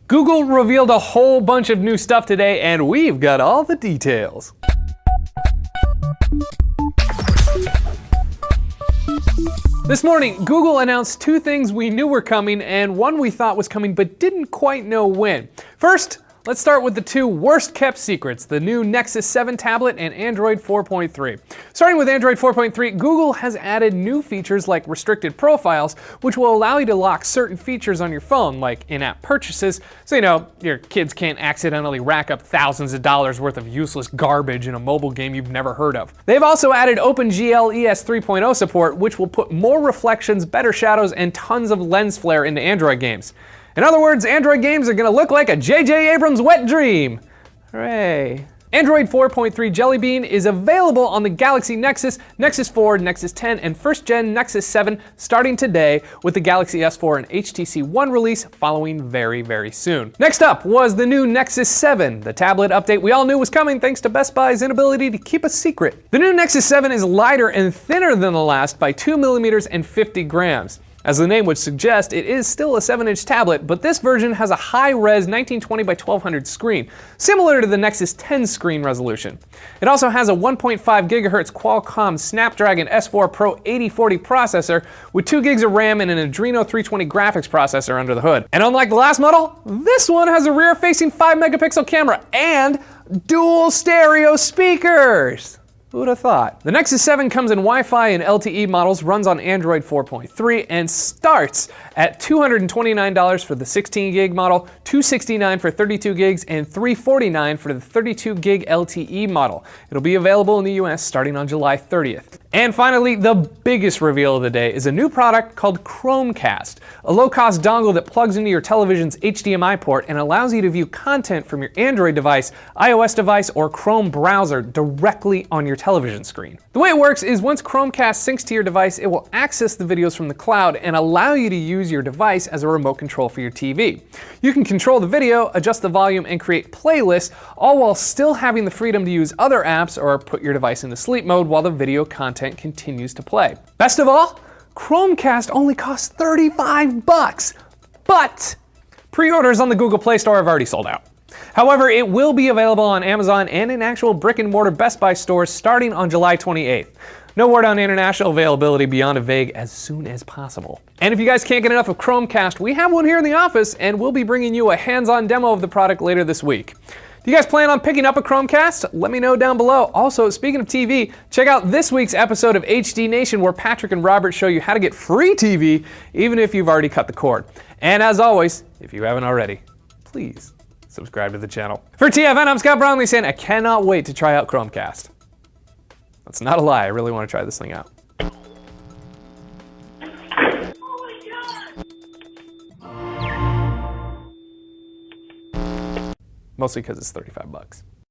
Google revealed a whole bunch of new stuff today, and we've got all the details. This morning, Google announced two things we knew were coming and one we thought was coming but didn't quite know when. First, let's start with the two worst kept secrets, the new Nexus 7 tablet and Android 4.3. Starting with Android 4.3, Google has added new features like restricted profiles, which will allow you to lock certain features on your phone, like in-app purchases, so your kids can't accidentally rack up thousands of dollars worth of useless garbage in a mobile game you've never heard of. They've also added OpenGL ES 3.0 support, which will put more reflections, better shadows, and tons of lens flare into Android games. In other words, Android games are going to look like a J.J. Abrams wet dream. Hooray. Android 4.3 Jelly Bean is available on the Galaxy Nexus, Nexus 4, Nexus 10, and first-gen Nexus 7 starting today, with the Galaxy S4 and HTC One release following very, very soon. Next up was the new Nexus 7, the tablet update we all knew was coming thanks to Best Buy's inability to keep a secret. The new Nexus 7 is lighter and thinner than the last by 2 millimeters and 50 grams. As the name would suggest, it is still a 7-inch tablet, but this version has a high-res 1920 by 1200 screen, similar to the Nexus 10 screen resolution. It also has a 1.5 GHz Qualcomm Snapdragon S4 Pro 8040 processor with 2 gigs of RAM and an Adreno 320 graphics processor under the hood. And unlike the last model, this one has a rear-facing 5-megapixel camera and dual stereo speakers. Who would have thought? The Nexus 7 comes in Wi-Fi and LTE models, runs on Android 4.3, and starts at $229 for the 16 gig model, $269 for 32 gigs, and $349 for the 32 gig LTE model. It'll be available in the US starting on July 30th. And finally, the biggest reveal of the day is a new product called Chromecast, a low-cost dongle that plugs into your television's HDMI port and allows you to view content from your Android device, iOS device, or Chrome browser directly on your television screen. The way it works is once Chromecast syncs to your device, it will access the videos from the cloud and allow you to use your device as a remote control for your TV. You can control the video, adjust the volume, and create playlists, all while still having the freedom to use other apps or put your device into sleep mode while the video content continues to play. Best of all, Chromecast only costs $35, but pre-orders on the Google Play Store have already sold out. However, it will be available on Amazon and in actual brick-and-mortar Best Buy stores starting on July 28th. No word on international availability beyond a vague as soon as possible. And if you guys can't get enough of Chromecast, we have one here in the office and we'll be bringing you a hands-on demo of the product later this week. Do you guys plan on picking up a Chromecast? Let me know down below. Also, speaking of TV, check out this week's episode of HD Nation where Patrick and Robert show you how to get free TV even if you've already cut the cord. And as always, if you haven't already, please subscribe to the channel. For TFN, I'm Scott Brownlee saying I cannot wait to try out Chromecast. That's not a lie, I really want to try this thing out. Mostly because it's $35.